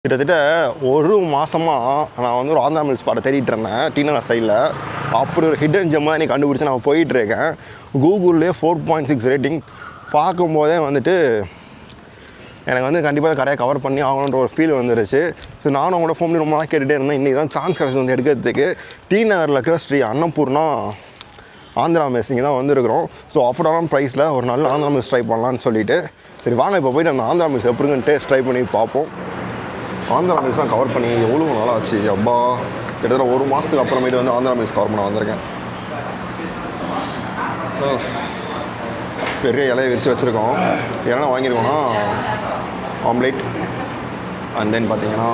கிட்டத்தட்ட ஒரு மாதமாக நான் வந்து ஒரு ஆந்திரா மில் ஸ்பாட்டை தேடிட்டு இருந்தேன் டி நகர் சைடில். அப்படி ஒரு ஹிடன் ஜெம்மாக எனக்கு கண்டுபிடிச்சி நான் போயிட்டுருக்கேன். கூகுள்லேயே 4.6 ரேட்டிங் பார்க்கும்போதே வந்துட்டு எனக்கு வந்து கண்டிப்பாக கடையை கவர் பண்ணி ஆகணுன்ற ஒரு ஃபீல் வந்துருச்சு. ஸோ நானும் அவங்களோட ஃபோன் பண்ணி ரொம்ப நாள் கேட்டுகிட்டே இருந்தேன். இன்றைக்கி தான் சான்ஸ் கிடச்சி வந்து எடுக்கிறதுக்கு. டி நகரில் இருக்கிற ஸ்ரீ அன்னபூர்ணா ஆந்திரா மெஸ் இங்கே தான் வந்துருக்குறோம். ஸோ அஃபோர்டபுளான ப்ரைஸில் ஒரு நல்ல ஆந்திரா மில்ஸ் ட்ரை பண்ணலான்னு சொல்லிட்டு சரி வாங்க இப்போ போய்ட்டு அந்த ஆந்திரா மில்ஸ் எப்படின்னு டேஸ்ட் ட்ரை பண்ணி பார்ப்போம். ஆந்திரா மில்ஸ்லாம் கவர் பண்ணி எவ்வளோ நாளாக ஆச்சு அப்பா. கிட்டத்தட்ட ஒரு மாதத்துக்கு அப்புறமேட்டு வந்து ஆந்திரா மில்ஸ் கவர் பண்ண வந்திருக்கேன். பெரிய இலையை விரித்து வச்சுருக்கோம். என்னென்ன வாங்கியிருக்கோன்னா ஆம்லேட் அண்ட் தென் பார்த்தீங்கன்னா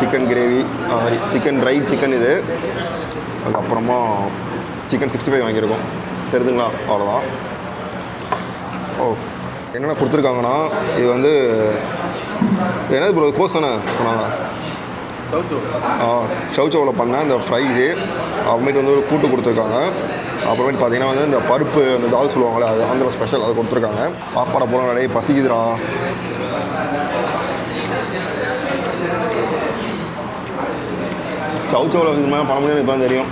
chicken gravy, chicken try chicken இது, அதுக்கப்புறமா சிக்கன் 65 வாங்கியிருக்கோம். தெரியுதுங்களா? அவ்வளோதான். ஓ என்னென்ன கொடுத்துருக்காங்கன்னா இது வந்து என்னது ப்ரோ கோஸ் தானே சொன்னாங்க. சவுச்சவில் பண்ண இந்த ஃப்ரைஸு, அப்புறமேட்டு வந்து ஒரு கூட்டு கொடுத்துருக்காங்க. அப்புறமேட்டு பார்த்தீங்கன்னா வந்து இந்த பருப்பு அந்த தால் சொல்லுவாங்களே அது ஆந்திரா ஸ்பெஷல் அதை கொடுத்துருக்காங்க. சாப்பாடை போகிற நிறைய பசிக்குதுரா. சவுச்சவில் இது மாதிரி பண்ண முடியாது இப்போ தான் தெரியும்.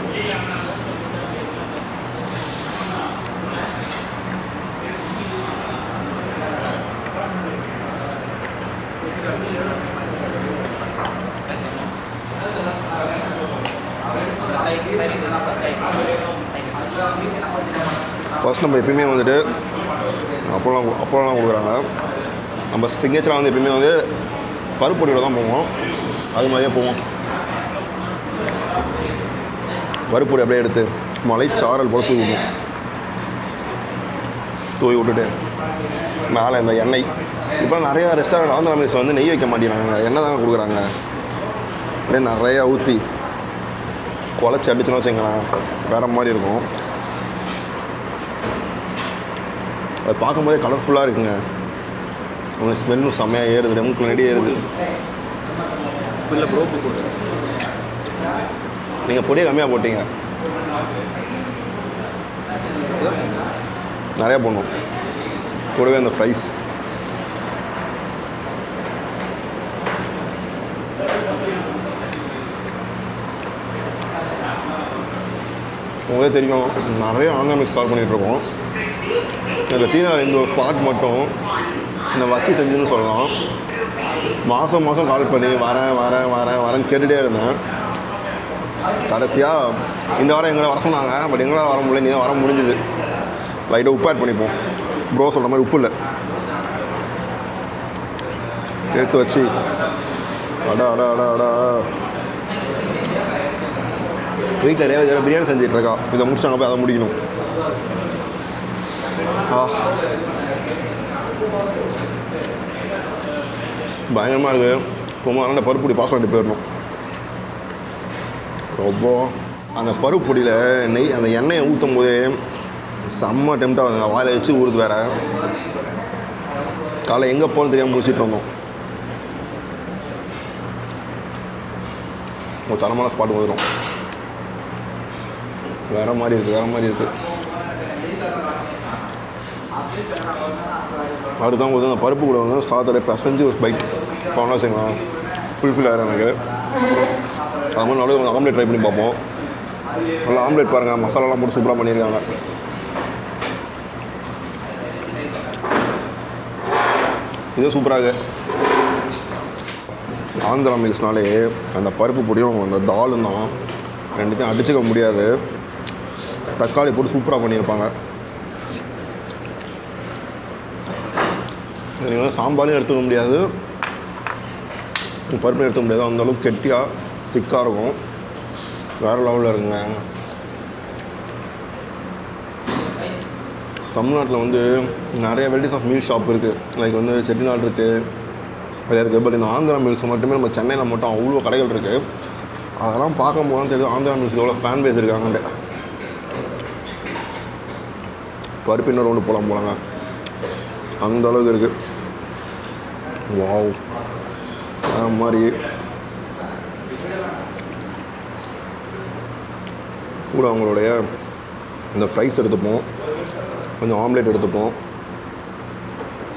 ஃபர்ஸ்ட் நம்ம எப்பயுமே வந்துட்டு அப்போலாம் கொடுக்குறாங்க. நம்ம சிக்னேச்சராக வந்து எப்பயுமே வந்து பருப்பு பொடியோட தான் போவோம். அது மாதிரியே போவோம். பருப்பு பொடி அப்படியே எடுத்து மலைச்சாரல் போல தூவி விட்டுட்டு மேலே இந்த எண்ணெய். இப்போ நிறையா ரெஸ்டாரண்ட் ஆந்திரா மில்ஸ் வந்து நெய் வைக்க மாட்டேங்கிறாங்க, எண்ணெய் தாங்க கொடுக்குறாங்க. அப்படியே நிறையா ஊற்றி குழச்சி அடிச்சுன்னு வச்சுங்களேன் வேறு மாதிரி இருக்கும். அது பார்க்கும்போதே கலர்ஃபுல்லாக இருக்குங்க. அவங்க ஸ்மெல்லும் செம்மையாக ஏறுது, ரெமுக்கு முன்னாடி ஏறுது. நீங்கள் பொடியை கம்மியாக போட்டீங்க, நிறையா போடணும். கூடவே அந்த ஃப்ரைஸ் உங்களே தெரியும். நிறைய ஆந்திரா மில்ஸ் கால் பண்ணிகிட்ருக்கோம். இந்த டி நகர் இந்த ஒரு ஸ்பாட் மட்டும் இந்த வச்சு செஞ்சுன்னு சொல்லலாம். மாதம் கால் பண்ணி வரேன்னு கேட்டுகிட்டே இருந்தேன். கடைசியாக இந்த வாரம் எங்களை வர சொன்னாங்க. பட் எங்களால் வர முடியல. நீ தான் வர முடிஞ்சுது. லைட்டாக உப்பு ஆட் பண்ணிப்போம். ப்ரோ சொல்கிற மாதிரி உப்பு இல்லை சேர்த்து வச்சு அடா வீட்டில் ரேவதி பிரியாணி செஞ்சிட்ருக்கா. இதை முடிச்சாங்க போய் அதை முடிக்கணும். பயங்கரமாக இருக்குது. இப்போ அந்த பருப்பு பொடி பாஸ் பண்ணிட்டு போயிடணும். ரொம்ப அந்த பருப்பு பொடியில் நெய் அந்த எண்ணெயை ஊற்றும் போதே செம்ம டெம்ட்டாக வருது. வாயில் வச்சு ஊறுது வேறு. காலை எங்கே போகணும்னு தெரியாமல் முடிச்சுட்டு வந்தோம். ஒரு தரமான ஸ்பாட்டு வந்துடும். வேறு மாதிரி இருக்குது. அடுத்தான் போது அந்த பருப்பு கூட வந்து சாதத்தில் பசஞ்சு ஒரு பைட் போனால் வச்சுக்கலாம் ஃபுல்ஃபில் ஆகிடும் எனக்கு. அது மாதிரி நல்ல ஒரு ஆம்லேட் ட்ரை பண்ணி பார்ப்போம். நல்லா ஆம்லேட் பாருங்கள், மசாலாலாம் போட்டு சூப்பராக பண்ணியிருக்காங்க. இது சூப்பராக ஆந்திரா மில்ஸ்னாலே அந்த பருப்பு பொடியும் அந்த தாலும் தான் ரெண்டுத்தையும் அடிச்சுக்க முடியாது. தக்காளி போட்டு சூப்பராக பண்ணியிருப்பாங்க. நீங்கள் வந்து சாம்பாரையும் எடுத்துக்க முடியாது, பருப்பையும் எடுத்துக்க முடியாது. அந்தளவுக்கு கெட்டியாக திக்காக இருக்கும். வேறு லெவலில் இருக்குங்க. தமிழ்நாட்டில் வந்து நிறைய வெரைட்டிஸ் ஆஃப் மீல் ஷாப் இருக்குது. லைக் வந்து செட்டிநாடு இருக்குது, நிறையா இருக்குது. பட் இந்த ஆந்திரா மில்ஸ் மட்டுமே நம்ம சென்னையில் மட்டும் அவ்வளோ கடைகள் இருக்குது. அதெல்லாம் பார்க்கும்போது தான் தெரியுது ஆந்திரா மில்ஸுக்கு எவ்வளோ ஃபேன் பேஸ் இருக்காங்கன்ட்டு. பருப்பு இன்னொரு ஒன்று போலாங்க, அந்த அளவுக்கு இருக்குது. வாவ், வேறு மாதிரி. கூட அவங்களுடைய இந்த ஃப்ரைஸ் எடுத்துப்போம், கொஞ்சம் ஆம்லேட் எடுத்துப்போம்,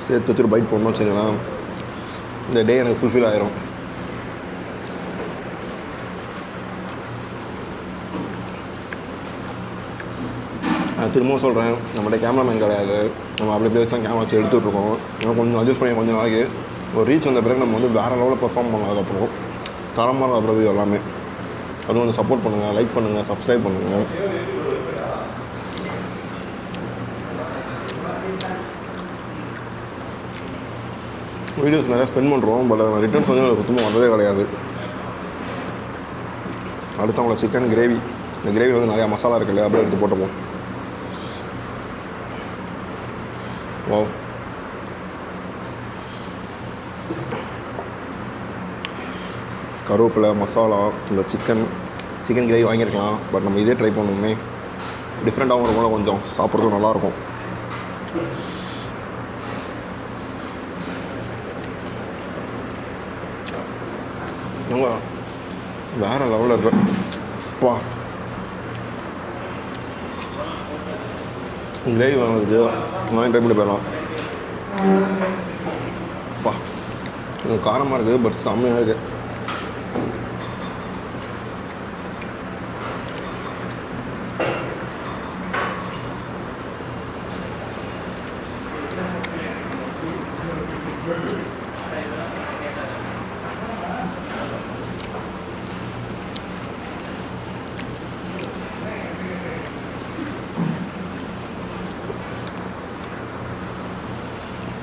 சேர்த்து வச்சுட்டு பைட் பண்ணோம்னு வச்சுங்களேன், இந்த டே எனக்கு ஃபுல்ஃபில் ஆயிரும். நான் திரும்பவும் சொல்கிறேன், நம்மகிட்ட கேமராமேன் கிடையாது, நம்ம அப்படி வச்சு தான் கேமரா வச்சு எடுத்துகிட்ருக்கோம். ஏன்னா கொஞ்சம் அட்ஜஸ்ட் பண்ணி கொஞ்சம் நாளைக்கு ஒரு ரீச் வந்த பிறகு நம்ம வந்து வேறு லெவலில் பெர்ஃபார்ம் பண்ணலாம். அதுக்கப்புறம் தரமாக அப்புறம் எல்லாமே அதுவும் வந்து சப்போர்ட் பண்ணுங்கள், லைக் பண்ணுங்கள், சப்ஸ்கிரைப் பண்ணுங்கள். வீடியோஸ் நிறையா ஸ்பெண்ட் பண்ணுறோம், பட் ரிட்டர்ன்ஸ் வந்து எனக்கு சுத்தமாக வந்ததே கிடையாது. அடுத்து அவங்கள சிக்கன் கிரேவி, இந்த கிரேவி வந்து நிறையா மசாலா இருக்குல்ல, அப்படியே எடுத்து போட்டுப்போம். வாவ், கருவேப்பிலை, மசாலா, இந்த சிக்கன் கிரேவி வாங்கியிருக்கலாம், பட் நம்ம இதே ட்ரை பண்ணணுமே, டிஃப்ரெண்ட்டாகவும் இருக்கும்ல, கொஞ்சம் சாப்பிட்றதும் நல்லாயிருக்கும். வேறு லெவலில் இருக்கு. வா, கிரேவி வாங்குறது வாங்கி ட்ரை பண்ணி போயிடலாம். வா, கொஞ்சம் காரமாக இருக்குது, பட் செம்மையாக இருக்குது.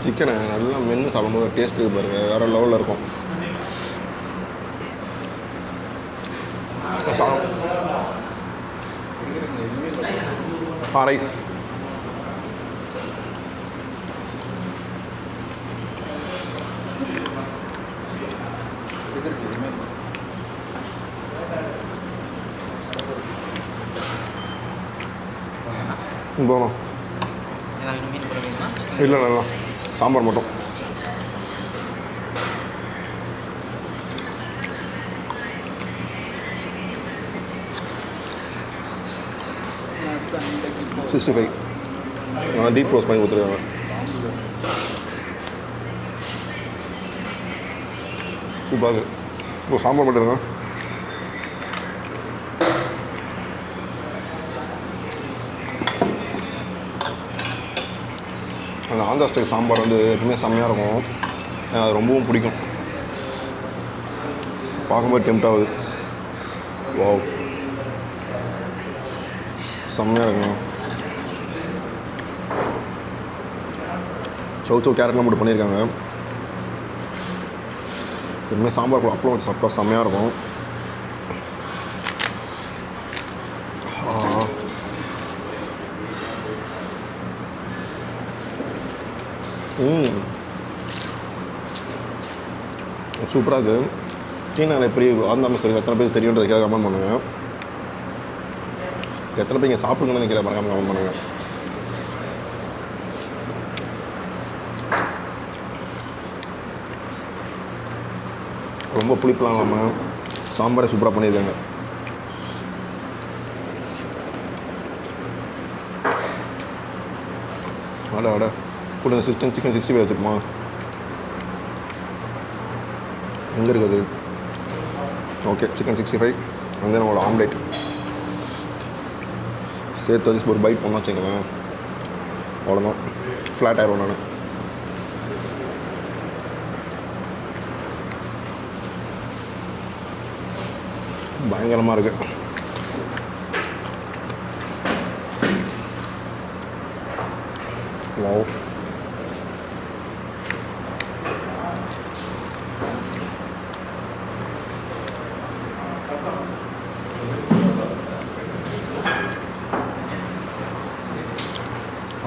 சிக்கனை நல்லா மென்று சாப்பிடும்போது டேஸ்ட்டு பாருங்கள், வேறு லெவலில் இருக்கும். ரைஸ் போகணும் இல்லை, நல்லா சாம்பார் மட்டும். $65 டீப் ரோஸ்ட் பண்ணி கொடுத்துருக்காங்க. சூப்பராக இப்போ சாம்பார் மட்டும் இருங்க. அந்த ஆந்திரா ஸ்டைல் சாம்பார் வந்து எப்பவுமே செம்மையாக இருக்கும், அது ரொம்பவும் பிடிக்கும். பார்க்கும்போது டெம்ட் ஆகுது. வாவ், செம்மையாக இருக்குங்க. சௌ கேரட்லாம் போட்டு பண்ணியிருக்காங்க. எப்பவுமே சாம்பார் கூட அப்பளம் வச்சு சாப்பிட்டா செம்மையாக இருக்கும். சூப்பராக இருக்குது. டீநகர் எப்படி ஆந்திரா மெஸ் எத்தனை பேர் தெரியுன்றதுக்காக கமெண்ட் பண்ணுங்கள். எத்தனை பேர் இங்கே சாப்பிடுங்கன்னு நினைக்கிற மறக்காமல் கமெண்ட் பண்ணுங்கள். ரொம்ப புளிப்பெலாம் இல்லாமல் சாம்பாரை சூப்பராக பண்ணியிருக்காங்க. அட கூட சிக்கன் 65 வச்சுருமா, எங்கே இருக்குது? ஓகே, சிக்கன் 65 வந்து நம்மளோட ஆம்லேட் சேர்த்து வச்சு ஒரு பைட் பண்ணா வச்சுக்கலாம். அவ்வளோதான், ஃப்ளாட் ஆயிரும். நான் பயங்கரமாக இருக்குது. வாவ்,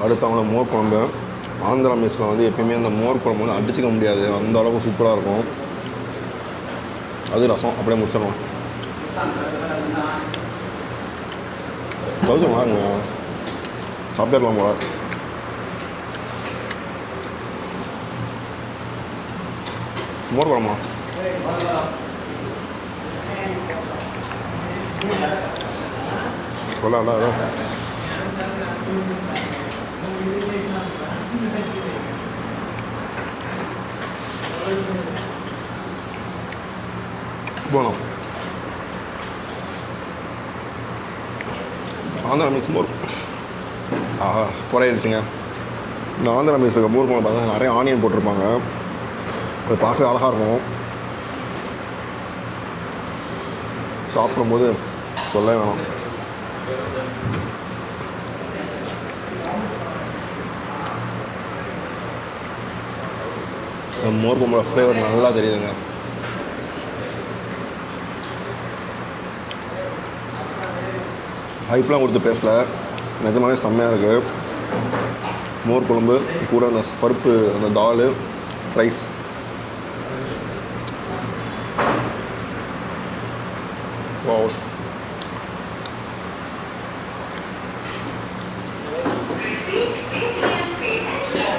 அடுத்து அவங்கள மோர் குழம்பு. ஆந்திரா மெஸ்ஸில் வந்து எப்பயுமே அந்த மோர் குழம்பு வந்து அடிச்சிக்க முடியாது, அந்த அளவுக்கு சூப்பராக இருக்கும். அது ரசம் அப்படியே முடிச்சிடலாம். தௌசண்ட் வாங்க சாப்பிட்டுலாம் போல. மோர் குழம்பா கொள்ள போனோம். ஆந்திரா மிக்ஸ் மோர் ஆஹா குறையிடுச்சுங்க. இந்த ஆந்திரா மீல்ஸ் மோர் குழம்பு பார்த்தா நிறைய ஆனியன் போட்டிருப்பாங்க. அது பார்க்க அழகாக இருக்கும். சாப்பிடும்போது சொல்ல வேணும். மோர் குழம்போட ஃப்ளேவர் நல்லா தெரியுதுங்க. ஹைப்லாம் கொடுத்து பேசல, நிஜமாவே செம்மையாக இருக்குது. மோர் குழம்பு கூட அந்த பருப்பு, அந்த தால், ரைஸ். வாவ்.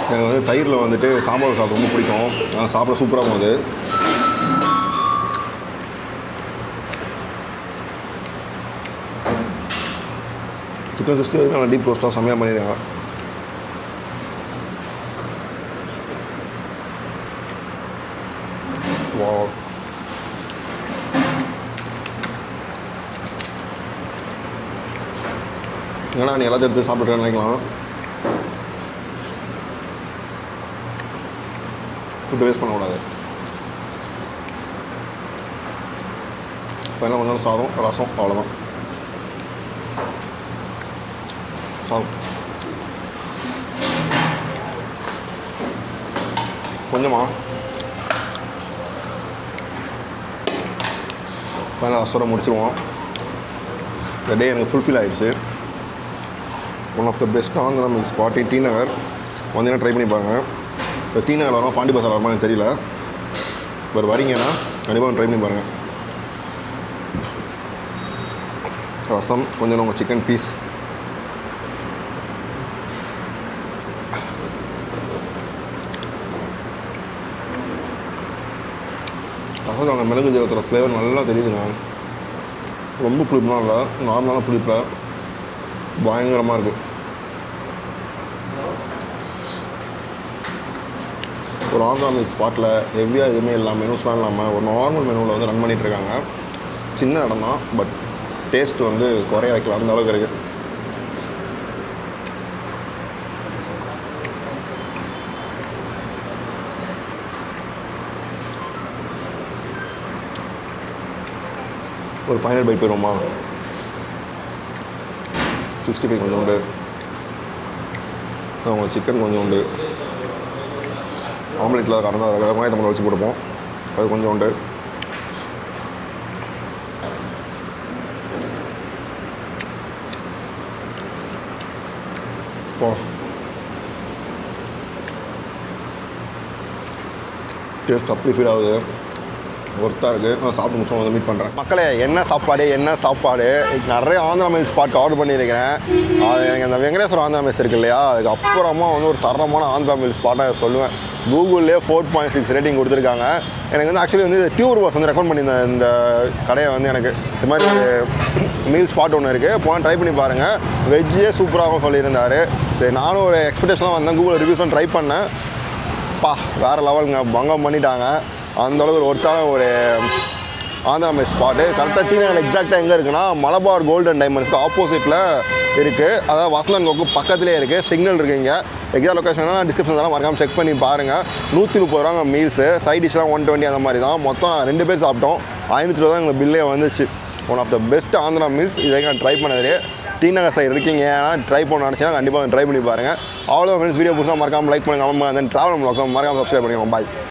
எனக்கு வந்து தயிரில் வந்துட்டு சாம்பார் சாப்பிட ரொம்ப பிடிக்கும். ஆனால் சாப்பிட சூப்பராக போகுது. சிக்கன் 60 வரைக்கும் நல்லா டீப் ரோஸ்ட்டாக செம்மையாக பண்ணிடுறாங்க. வாவ். ஏன்னா நீ எல்லாத்தையும் எடுத்து சாப்பிட்றேன்னு நினைக்கலாம். ஃபுட்டு வேஸ்ட் பண்ணக்கூடாது. ஃபைனலாக கொஞ்சம் சாதம், ரசம், அவ்வளோதான். சாதம் கொஞ்சமா ஃபைனலாக ரசத்தோட முடிச்சிடுவோம். இந்த டே எனக்கு ஃபுல்ஃபில் ஆகிடுச்சு. One of the best Andhra meal spot T Nagar. வந்தீங்கன்னா ட்ரை பண்ணி பாருங்கள். இப்போ டி நகர் வரோம், பாண்டி பசார் வருமா எனக்கு தெரியல. பட் வரீங்கன்னா கண்டிப்பாக ட்ரை பண்ணி பாருங்கள். ரசம் கொஞ்சம் உங்கள் சிக்கன் பீஸ். ரசம் அந்த மிளகு ஜீரகத்தோட ஃப்ளேவர் நல்லா தெரியுதுங்க. ரொம்ப புளிப்புலாம் இல்லை, நார்மலான புளிப்பில் பயங்கரமாக இருக்குது. ஒரு ஆந்திரா மீல் ஸ்பாட்டில் ஹெவியாக எதுவுமே இல்லாமல் மெனூஸ்லாம் இல்லாமல் ஒரு நார்மல் மெனுவில் வந்து ரன் பண்ணிகிட்ருக்காங்க. சின்ன இடம் தான், பட் டேஸ்ட் வந்து குறைய வைக்கலாம், அந்த அளவுக்கு இருக்குது. ஒரு ஃபைனல் பைட் போயிடுவோமா? 65 கொஞ்சம் உண்டு, அவங்க சிக்கன் கொஞ்சம் உண்டு, ஆம்லேட்டில் கறந்து வெங்காயம் நம்மளை வச்சு போட்டுப்போம், அது கொஞ்சம் உண்டு. டேஸ்ட் அப்படி ஃபீல் ஆகுது, ஒர்த்தாக இருக்குது. நான் சாப்பிட்டு முடிச்சோம் வந்து மீட் பண்ணுறேன். மக்களே, என்ன சாப்பாடு நிறைய ஆந்திரா மீல் ஸ்பாட் ஆர்டர் பண்ணியிருக்கிறேன். அது எனக்கு அந்த வெங்கடேஸ்வரம் ஆந்திரா மீல்ஸ் இருக்குது இல்லையா, அதுக்கு அப்புறமா வந்து ஒரு தரமான ஆந்திரா மீல் ஸ்பாட்டாக சொல்லுவேன். கூகுள்லேயே 4.6 ரேட்டிங் கொடுத்துருக்காங்க. எனக்கு வந்து ஆக்சுவலி வந்து டியூர் பாஸ் வந்து ரெக்கமெண்ட் பண்ணியிருந்தேன் இந்த கடையை வந்து. எனக்கு இது மாதிரி மீல் ஸ்பாட் ஒன்று இருக்குது, போனால் ட்ரை பண்ணி பாருங்கள். வெஜ்ஜே சூப்பராகவும் சொல்லியிருந்தார். சரி, நானும் ஒரு எக்ஸ்பெக்டேஷனாக வந்தேன். கூகுள் ரிவ்யூஸும் ட்ரை பண்ணேன். வேறு லெவலுங்க, பங்கம் பண்ணிட்டாங்க. அந்தளவுக்கு ஒரு ஒருத்தான ஒரு ஆந்திரா மீல் ஸ்பாட்டு. கரெக்டாக டி நகர் எக்ஸாக்டாக எங்கே இருக்குன்னா மலபார் கோல்டன் டைமண்ட்ஸ்க்கு ஆப்போசிட்டில் இருக்குது. அதாவது வசந்தன் கோக்கு பக்கத்துலேயே இருக்குது. சிக்னல் இருக்குது இங்கே. எக்ஸாக்ட் லொக்கேஷன்லாம் டிஸ்கிரிப்ஷன் தான், மறக்காமல் செக் பண்ணி பாருங்கள். 130 ரூபாங்க மீல்ஸு, சைட் டிஷ்லாம் 120 அந்த மாதிரி தான். மொத்தம் 2 பேர் சாப்பிட்டோம். 500 தான் எங்களுக்கு பில்லே வந்துச்சு. One of the best Andhra meals. இதை நான் ட்ரை பண்ணது டி நகர் சைடு இருக்கீங்க, ஏன்னா ட்ரை பண்ண நினச்சிங்கன்னா கண்டிப்பாக ட்ரை பண்ணி பாருங்கள். அவ்வளோ ஃப்ரெண்ட்ஸ், வீடியோ பிடிச்சா மறக்காமல் லைக் பண்ணுங்கள். தென் ட்ராவல் ப்ளாக்ஸ் மறக்காமல் சப்ஸ்கிரைப் பண்ணிக்கோங்க. பாய்.